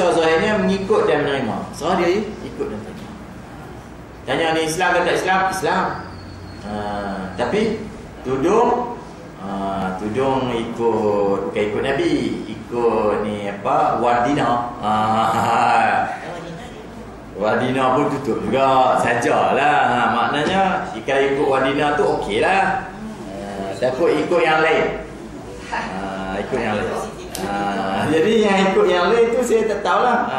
cara zahirnya mengikut dan menerima. Serah dia ikut dan terima. Tanya ni Islam ke tak Islam? Islam. Tapi tudung ikut, bukan ikut Nabi, ikut ni apa, Wadina. Wadina pun tutup juga, sajalah. Maknanya kalau ikut Wadina tu okeylah. Takut ikut yang lain. Ikut yang lain. Jadi yang ikut yang lain tu saya tak tahulah.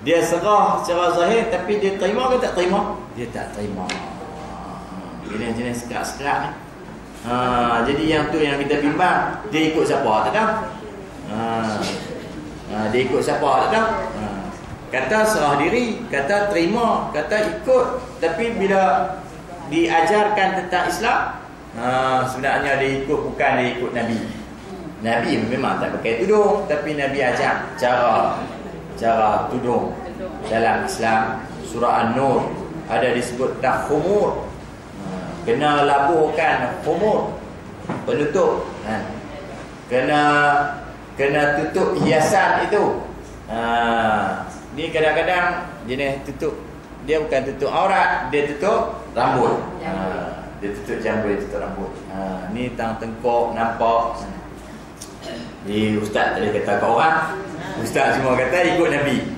Dia serah secara zahir, tapi dia terima ke tak terima? Dia tak terima. Jenis-jenis sekerat-sekerat ni. Jadi yang tu yang kita bimbang. Dia ikut siapa? Tak tahu. Dia ikut siapa? Tak tahu. Kata serah diri, kata terima, kata ikut. Tapi bila diajarkan tentang Islam, sebenarnya dia ikut, bukan dia ikut Nabi. Nabi memang tak pakai tudung, tapi Nabi ajar cara tudung dalam Islam. Surah An-Nur ada disebut dah khumur, kena laburkan khumur, penutup, kena tutup hiasan itu. Ni kadang-kadang jenis tutup, dia bukan tutup aurat, dia tutup rambut. Dia tutup jambul, dia tutup rambut. Ni tengkok nampak. Jadi ustaz tadi kata kat orang, ustaz semua kata ikut Nabi.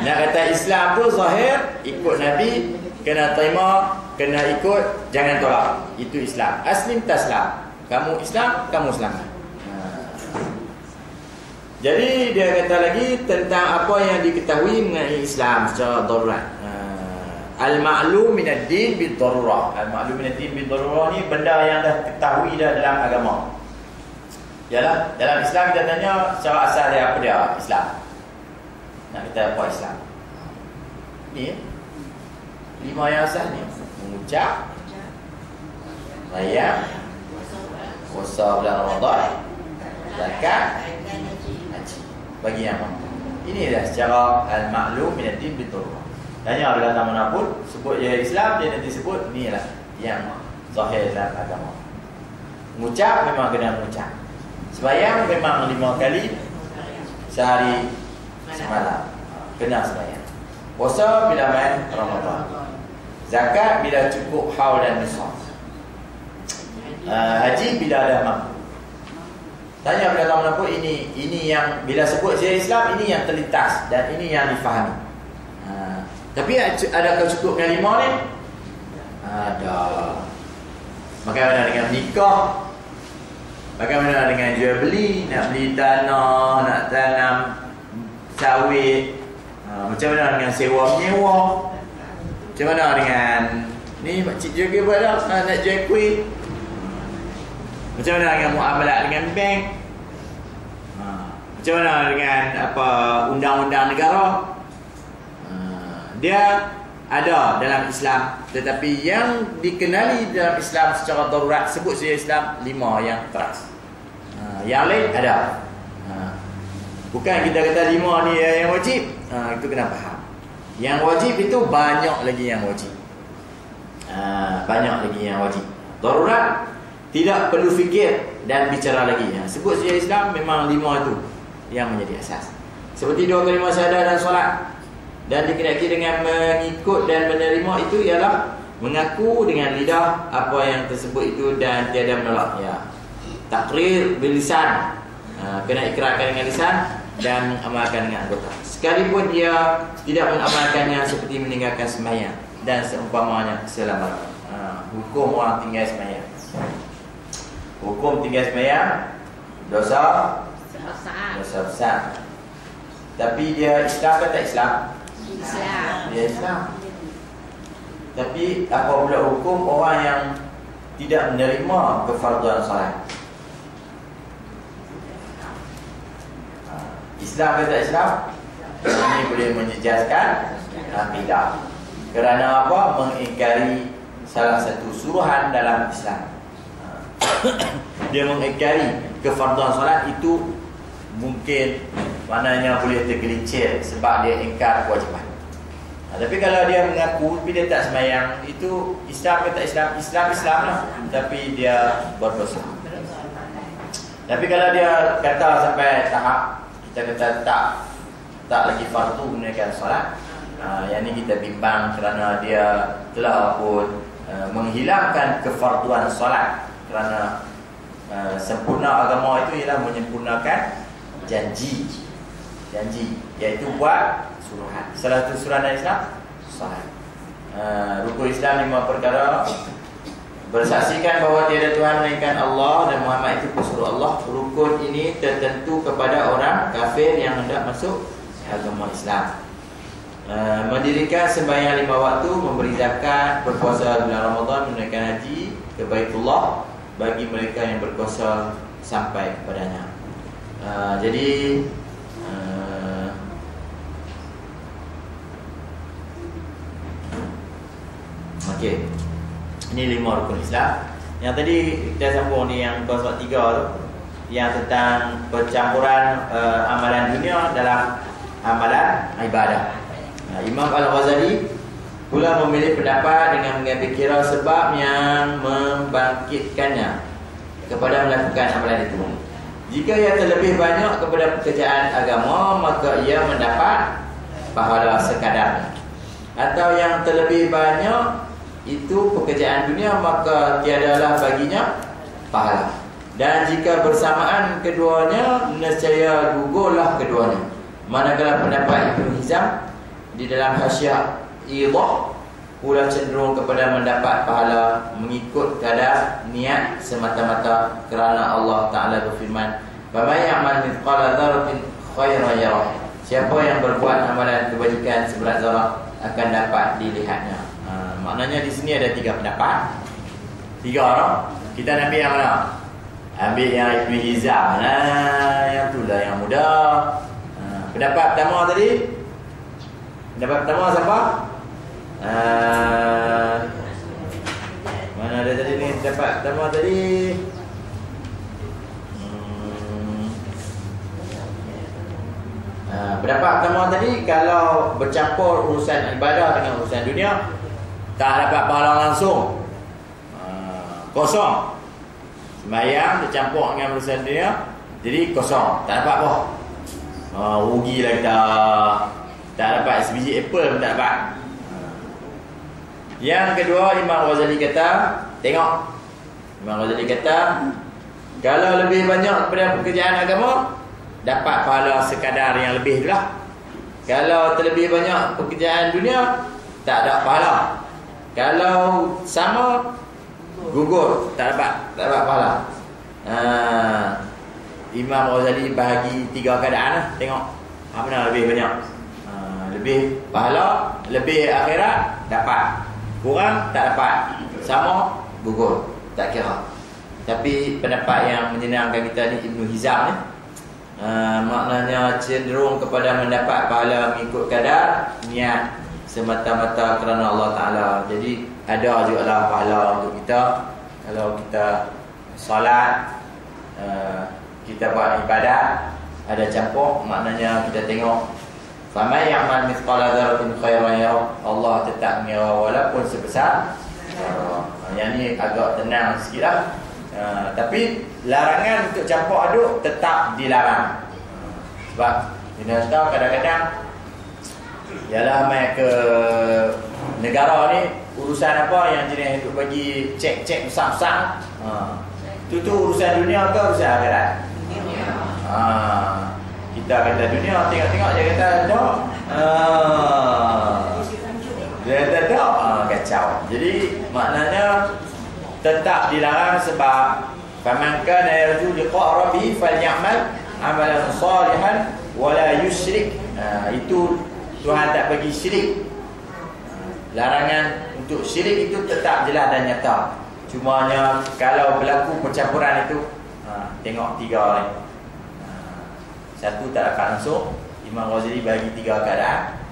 Nak kata Islam tu zahir, ikut Nabi, kena terima, kena ikut, jangan tolak. Itu Islam. Aslim taslam. Kamu Islam, kamu selamat. Jadi dia kata lagi tentang apa yang diketahui mengenai Islam secara darurat. Al-ma'lum minad din bil darurah. Al-ma'lum minad din bil darurah ni benda yang dah ketahui dah dalam agama. Yalah, dalam Islam kita tanya secara asal dia apa dia Islam. Nak kata apa Islam? Ni 5 yang asal ni. Mengucap, raya, puasa bulan Ramadan, zakat, bagi yang mampu. Ini dah secara al-ma'lum min ad-din bil-darurah. Tanya bila zaman manapun sebut je Islam, dia nanti sebut ni lah yang zahir dalam agama. Mengucap memang kena mengucap. Sembahyang memang 5 kali sehari semalam kena sembahyang. Puasa bila main Ramadan. Zakat bila cukup haul dan nisab. Haji bila ada mampu. Tanya bila zaman apa ini yang bila sebut saya Islam, ini yang terlintas dan ini yang difahami. Tapi adakah cukup dengan 5 ni? Ada. Bagaimana dengan nikah? Bagaimana dengan jual beli? Nak beli tanah, nak tanam sawit? Macam mana dengan sewa menyewa? Macam mana dengan ni makcik jual ke pada nak jual kuih? Macam mana dengan muamalat dengan bank? Macam mana dengan apa undang-undang negara? Dia ada dalam Islam, tetapi yang dikenali dalam Islam secara darurat sebut saja Islam 5 yang teras. Yang lain ada. Bukan kita kata 5 ni yang wajib. Itu kena faham. Yang wajib itu banyak lagi yang wajib. Banyak lagi yang wajib. Darurat tidak perlu fikir dan bicara lagi. Sebut saja Islam memang 5 itu yang menjadi asas. Seperti 2 kalimah syahadah dan solat. Dan dikenali dengan mengikut dan menerima itu ialah mengaku dengan lidah apa yang tersebut itu dan tiada menolak. Takrir bil lisan, kena ikrarkan dengan lisan dan mengamalkan dengan anggota. Sekalipun dia tidak mengamalkannya seperti meninggalkan sembahyang dan seumpamanya selama. Hukum orang tinggal sembahyang. Hukum tinggal sembahyang dosa besar. Tapi dia Islam ke tak Islam? Islam. Dia Islam. Tapi apa pula hukum orang yang tidak menerima kefarduan salat? Islam ke tak Islam? Ini boleh menjejaskan akidah. Kerana apa? Mengingkari salah satu suruhan dalam Islam. Dia mengingkari kefarduan salat itu mungkin maknanya boleh tergelincir sebab dia ingkar kewajipan. Tapi kalau dia mengaku tapi dia tak sembahyang, itu Islam ke tak Islam? Islam lah, tapi dia berdosa. Tapi kalau dia kata sampai tahap kita kata tak tak lagi fardu menunaikan solat. Yang ini kita bimbang kerana dia telah pun menghilangkan kefarduan solat, kerana sempurna agama itu ialah menyempurnakan janji, iaitu buat suruhan. Salah satu suruhan Islam solat. Rukun Islam 5 perkara: bersaksikan bahawa tiada Tuhan melainkan Allah dan Muhammad itu pesuruh Allah. Rukun ini tertentu kepada orang kafir yang hendak masuk agama Islam. Mendirikan sembahyang 5 waktu, memberi zakat, berpuasa bulan Ramadan, menunaikan haji ke Baitullah bagi mereka yang berkuasa sampai kepadanya. Jadi okey. Ini 5 rukun Islam. Yang tadi kita sambung ni yang konsep 3 tu, yang tentang pencampuran amalan dunia dalam amalan ibadah. Imam Al-Ghazali pula memilih pendapat dengan mengambil kira sebab yang membangkitkannya kepada melakukan amalan itu. Jika ia terlebih banyak kepada pekerjaan agama, maka ia mendapat pahala sekadarnya. Atau yang terlebih banyak itu pekerjaan dunia, maka tiadalah baginya pahala. Dan jika bersamaan keduanya, nescaya gugurlah keduanya. Manakala pendapat Ibnu Hizam di dalam Hasyiah Idah pula cenderung kepada mendapat pahala mengikut kadar niat semata-mata, kerana Allah Ta'ala berfirman, "Faman ya'mal mithqala dzarratin khairan yarah." Siapa yang berbuat amalan kebajikan seberat zarah akan dapat dilihatnya. Maknanya di sini ada 3 pendapat. 3 orang. Kita nak ambil yang mana? Ambil yang Ibnu Hizam. Yang itulah yang mudah. Pendapat pertama tadi. Pendapat pertama siapa? Mana ada tadi ni pendapat pertama tadi? Pendapat pertama tadi, kalau bercampur urusan ibadah dengan urusan dunia, tak dapat pahala langsung, kosong. Sembahyang tercampur dengan urusan dunia, jadi kosong, tak dapat apa. Rugilah kita. Tak dapat sebiji apple pun tak dapat. Yang kedua, Imam Ghazali kata, tengok, Imam Ghazali kata, kalau lebih banyak daripada pekerjaan agama, dapat pahala sekadar yang lebih itulah. Kalau terlebih banyak pekerjaan dunia, tak ada pahala. Kalau sama, gugur, tak dapat pahala. Imam Ghazali bahagi 3 keadaan lah. Tengok mana lebih banyak. Lebih pahala, lebih akhirat, dapat. Kurang, tak dapat. Sama, gugur, tak kira. Tapi pendapat yang menyenangkan kita ni, Ibnu Hizam ni, maknanya cenderung kepada mendapat pahala mengikut kadar niat semata-mata kerana Allah Ta'ala. Jadi ada juga lah pahala untuk kita. Kalau kita solat, kita buat ibadat, ada campur, maknanya kita tengok, faman ya'mal mithqala dzarratin khairan yarah, Allah tetap mengira walaupun sebesar zarah. Yang ni agak tenang sikit lah. Tapi larangan untuk campur aduk tetap dilarang. Sebab kita tahu kadang-kadang ialah mai ke negara ni, urusan apa yang jenis untuk bagi cek-cek besar-besar, itu urusan dunia ke urusan akhirat? Kita kata dunia, tengok-tengok dia kata tak. Dia kata tak, kacau. Jadi maknanya tetap dilarang sebab faman kana yarju liqa' rabbih falyamal amalan salihan wala yusyrik. Itu Tuhan tak bagi syirik. Larangan untuk syirik itu tetap jelas dan nyata. Cumanya kalau berlaku percampuran itu, tengok 3 orang. Satu tak dapat langsung. Imam Ghazali bagi 3 keadaan.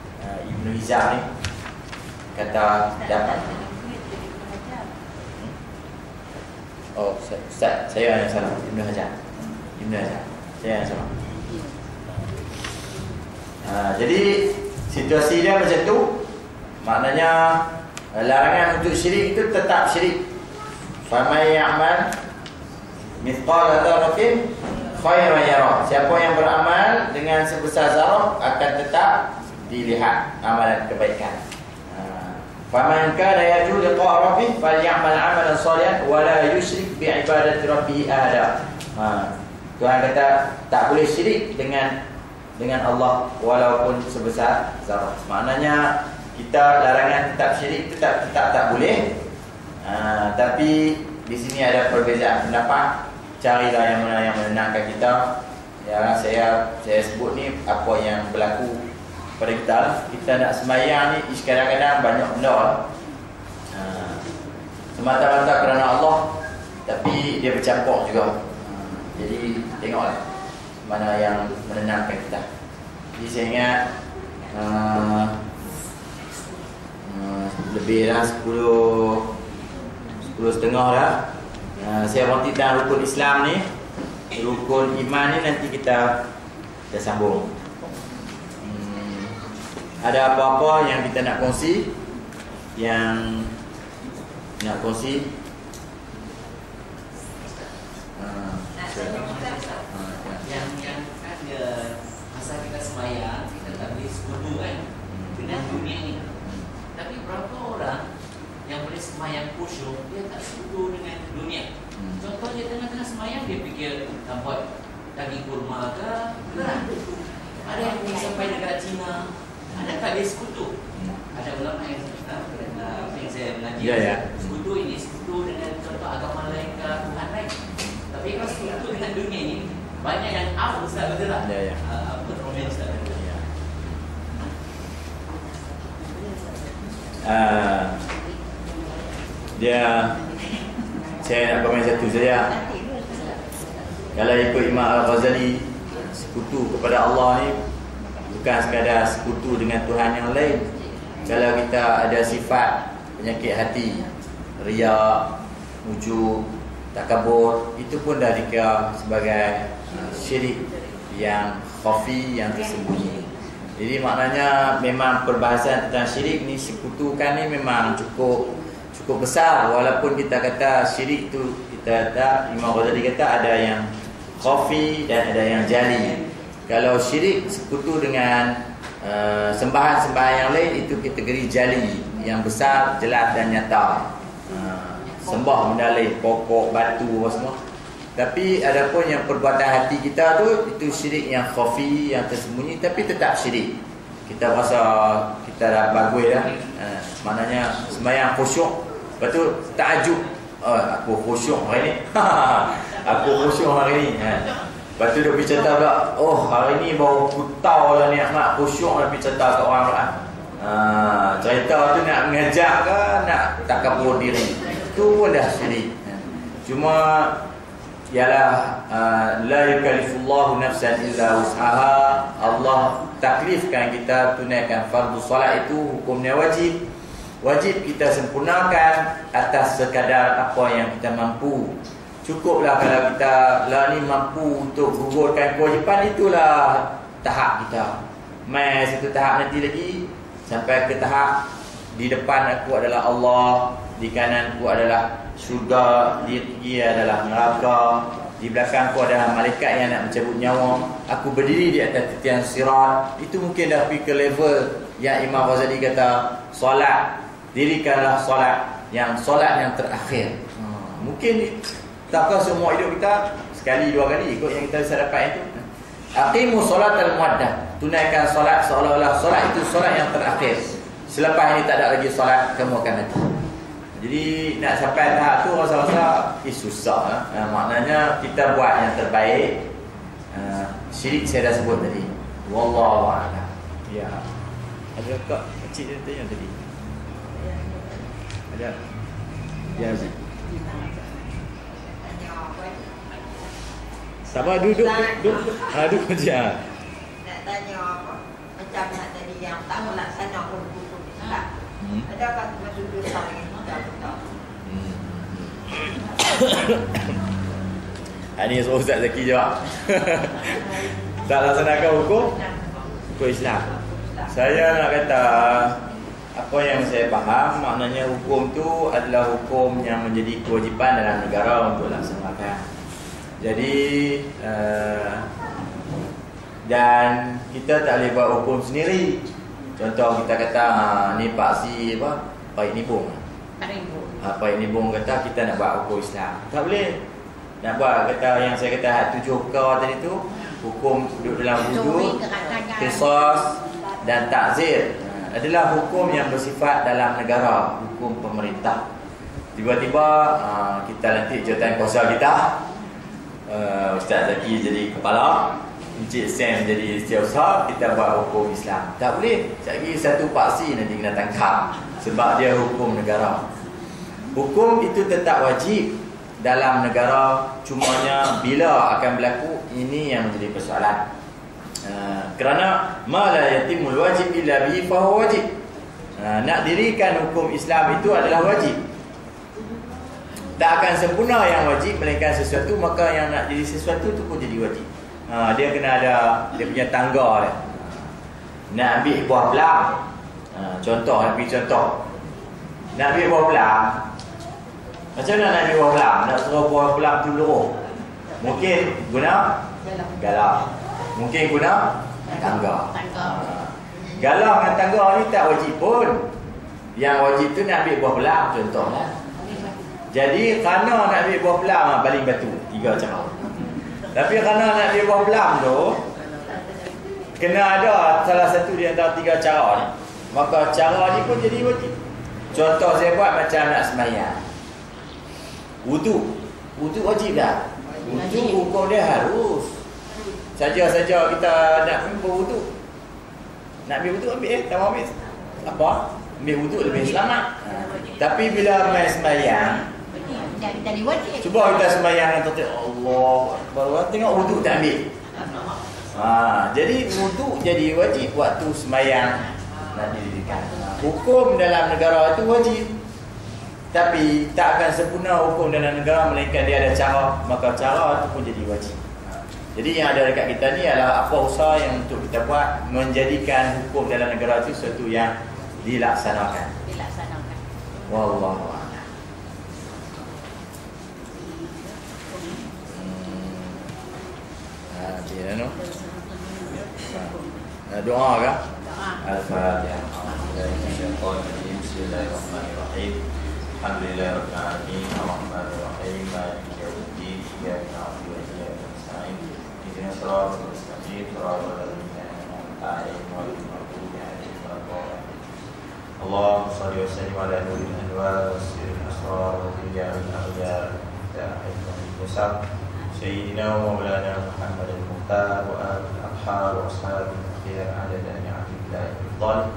Ibnu Hizam ni kata dapat. Oh, Ustaz, saya yang salah. Ibnu Hajar. Saya yang salah. Jadi situasi dia macam tu. Maknanya larangan untuk syirik itu tetap syirik. Faman ya'mal mithqala dzarratin khairan yara. Siapa yang beramal dengan sebesar zarah akan tetap dilihat amalan kebaikan. Faman kana yarju liqa' rabbih falyamal 'amalan shalihan wa la yusyrik bi ibadati rabbih ahada. Tuhan kata tak boleh syirik dengan Allah walaupun sebesar zarah. Maknanya kita larangan tetap syirik tetap tak boleh. Tapi di sini ada perbezaan pendapat. Carilah yang mana yang menenangkan kita. Ya, saya sebut ni apa yang berlaku pada kita lah. Kita nak sembahyang ni kadang-kadang banyak benda lah. Semata-mata kerana Allah, tapi dia bercampur juga. Jadi tengoklah mana yang menenangkan kita. Jadi saya ingat lebih dah 10:30 dah. Saya berhenti dalam rukun Islam ni. Rukun iman ni nanti kita sambung. Ada apa-apa yang kita nak kongsi? Yang nak kongsi? Yang ada masa kita sembahyang, kita tak boleh sekutu kan dengan dunia ni. Tapi berapa orang yang boleh sembahyang khusyuk, dia tak sekutu dengan dunia. Contohnya tengah-tengah sembahyang dia fikir nak buat daging kurma ke, gerah. Ada yang boleh sampai negara Cina. Adakah dia sekutu? Ada ulama yang saya mengaji sekutu ini sekutu dengan contoh agama lain ke Tuhan lain. Tapi kalau sekutu dengan dunia ini banyak yang out Ustaz betul tak? Apa komen Ustaz? Saya nak komen satu saja. Kalau ikut Imam Al-Ghazali, sekutu kepada Allah ni bukan sekadar sekutu dengan Tuhan yang lain. Kalau kita ada sifat penyakit hati, riya, ujub, takabur, itu pun dah dikira sebagai syirik yang khafi, yang tersembunyi. Jadi maknanya memang perbahasan tentang syirik ni, sekutukan ni memang cukup besar. Walaupun kita kata syirik tu, kita kata, Imam Ghazali kata ada yang khafi dan ada yang jali. Kalau syirik sekutu dengan sembahan-sembahan yang lain, itu kategori jali, yang besar, jelas dan nyata. Sembah benda lain, pokok, batu, apa semua. Tapi adapun yang perbuatan hati kita tu, itu syirik yang khafi, yang tersembunyi, tapi tetap syirik. Kita rasa kita dah bagus dah. Maknanya sembahyang khusyuk. Lepas tu takjub, aku khusyuk hari ni. Aku khusyuk hari ni. Lepas tu dia pergi cerita pula, hari ni baru aku tahu lah ni Ahmad khusyuk, dia pergi cerita kat orang pula. Cerita tu nak mengajak ke, nak takabur diri, itu pun dah syirik. Cuma ialah la yukallifullahu nafsan illa wus'aha. Allah taklifkan kita tunaikan fardu solat, itu hukumnya wajib. Wajib kita sempurnakan atas sekadar apa yang kita mampu. Cukuplah kalau kita ni mampu untuk gugurkan kewajipan, itulah tahap kita. Mai satu tahap nanti lagi sampai ke tahap di depan aku adalah Allah, di kanan aku adalah syurga, di tinggi adalah neraka, di belakang aku adalah malaikat yang nak mencabut nyawa. Aku berdiri di atas titian sirat. Itu mungkin dah pergi ke level yang Imam Ghazali kata solat, dirikanlah solat yang terakhir. Mungkin takkan semua hidup kita sekali dua kali ikut yang kita bisa dapat itu. Aqimu solat al-muaddah, tunaikan solat seolah-olah solat itu solat yang terakhir. Selepas ini tak ada lagi solat, kamu akan mati. Jadi nak sampai tahap tu rasa-rasa susah. Maknanya kita buat yang terbaik. Syirik saya dah sebut tadi. Wallahu a'lam. Ya. Ada kak kecil dia tanya tadi. Ada. Ya, Aziz. Sabar, duduk je. Nak tanya apa? Macam nak tadi yang tak melaksana hukum Islam. Adakah masuk dosa dengan kita betul? Ini Ustaz Zaki jawab. Tak laksanakan hukum Islam. Saya nak kata apa yang saya faham, maknanya hukum tu adalah hukum yang menjadi kewajipan dalam negara untuk laksanakan. Jadi dan kita tak boleh buat hukum sendiri. Contoh kita kata ni Pak Si apa? Pak Nibung. Pak Nibung kata kita nak buat hukum Islam. Tak boleh. Nak buat kata yang saya kata 7 perkara tadi tu, hukum duduk dalam wuduk, qisas dan takzir adalah hukum yang bersifat dalam negara, hukum pemerintah. Tiba-tiba kita lantik jawatan kuasa kita, Ustaz Zaki jadi kepala, Encik Sam jadi setiausaha, kita buat hukum Islam. Tak boleh. Sekali satu paksi nanti kena tangkap sebab dia hukum negara. Hukum itu tetap wajib dalam negara, cumanya bila akan berlaku, ini yang menjadi persoalan. Kerana ma la yatimul wajib illa bihi fa huwa wajib. Nak dirikan hukum Islam itu adalah wajib. Tak akan sempurna yang wajib melainkan sesuatu, maka yang nak jadi sesuatu itu pun jadi wajib. Dia kena ada dia punya tangga dia. Nak ambil buah pelang. Contoh, nak ambil buah pelang. Macam mana nak ambil buah pelang? Nak suruh buah pelang tu lurus. Mungkin guna galah. Mungkin guna tangga. Galah dengan tangga ni tak wajib pun. Yang wajib tu nak ambil buah pelang contohnya. Jadi kerana nak ambil buah pelang baling batu, 3 cara. Tapi kerana nak ambil buah pelang tu kena ada salah satu di antara 3 cara ni. Maka cara ni pun jadi wajib. Contoh saya buat macam nak sembahyang. Wudu wajib dah. Wudu hukum dia harus. Saja-saja kita nak berwudu. Nak ambil wudu ambil tak mau ambil apa? Ambil wudu lebih selamat. Tapi bila main sembahyang Jadi wajib. cuba kita sembahyang dan Allah Akbar, tengok wudu tak ambil. Jadi wudu jadi wajib waktu sembahyang nak didirikan. Hukum dalam negara itu wajib. Tapi tak akan sempurna hukum dalam negara melainkan dia ada cara, maka cara itu pun jadi wajib. Jadi yang ada dekat kita ni adalah apa usaha yang untuk kita buat menjadikan hukum dalam negara itu sesuatu yang dilaksanakan. Wallahu a'lam. Doa kah? Al-Fatihah. Bismillahirrahmanirrahim. Alhamdulillahirabbil alamin, arrahmanir rahim, maliki yaumiddin, iyyaka na'budu wa iyyaka nasta'in. Ihdinas siratal mustaqim, siratal ladzina an'amta 'alaihim ghairil maghdubi 'alaihim waladdallin. Allahumma shalli wa sallim ala nuril anwar wa sirril asrar wa tijaril aghyar ta'ayyuhal musab sayyidina wa maulana Muhammadil muhtar wa alihi al-athhar wa ashabil akhyar adada ni'amillahi al-dhalim.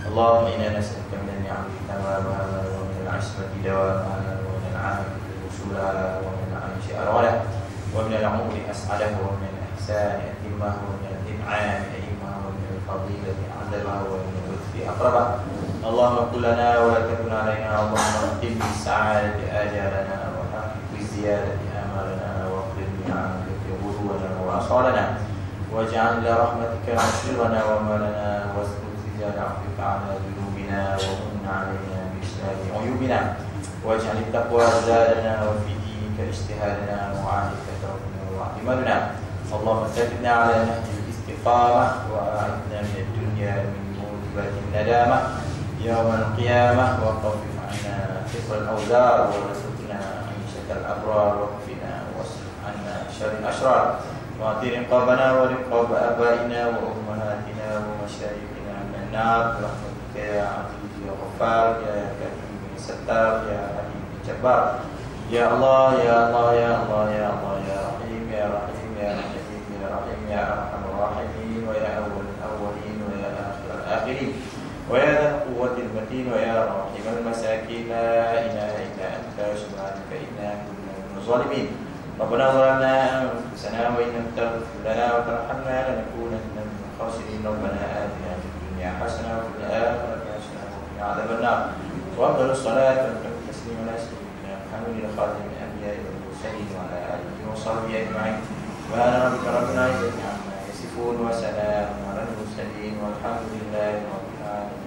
Allahumma inna nas'aluka min ni'amika tamamaha wa min al-'ismati dawamaha wa min al-'afiyati wusulaha wa min al-'ayshi arwalaha wa min al-'umri as'adaha wa min al-ihsani atimmaha wa min al-in'ami aimmaha wa min al-fadilati a'damaha wa min al-lutfi aqrabaha. Allahumma qul lana wa la takun 'alaina. Allahumma qim bis-sa'adati ajalana wa haqqi bi-ziyadati amalana wa qim bi'afwika ghudwana wa asalana waj'al ila rahmatika masirana wa malana wastur عفوك على ذنوبنا ومن علينا بإسلام عيوبنا واجعل التقوى زادنا وفي دينك اجتهادنا وعافيك ربنا واعتمادنا. اللهم ثبتنا على نهج الاستقامة وأعذنا من الدنيا من موجبات الندامة يوم القيامة وخفف عنا كفر الأوزار وارزقنا عيشة الأبرار واكفنا واصرف عنا شر الأشرار واعطي رقابنا ورقاب آبائنا وأمهاتنا ومشايخنا برحمتك يا عزيز يا غفار يا كريم يا ستار يا عليم يا جبار يا الله يا الله يا الله يا الله يا رحيم يا رحيم يا رحيم يا رحيم يا أرحم الراحمين ويا أول الأولين ويا آخر الآخرين ويا ذا القوة المتين ويا راحم المساكين لا إله إلا أنت سبحانك إنا كنا من الظالمين. ربنا ظلمنا أنفسنا وإن لم تغفر لنا وترحمنا لنكونن من الخاسرين. ربنا آتنا حسنة وفي الآخرة حسنة وقنا عذاب النار. وأفضل الصلاة والتسليم على سيدنا محمد خاتم الأنبياء والمرسلين وعلى آله وصحبه أجمعين. سبحان ربك رب العزة عما يصفون وسلام على المرسلين والحمد لله رب العالمين.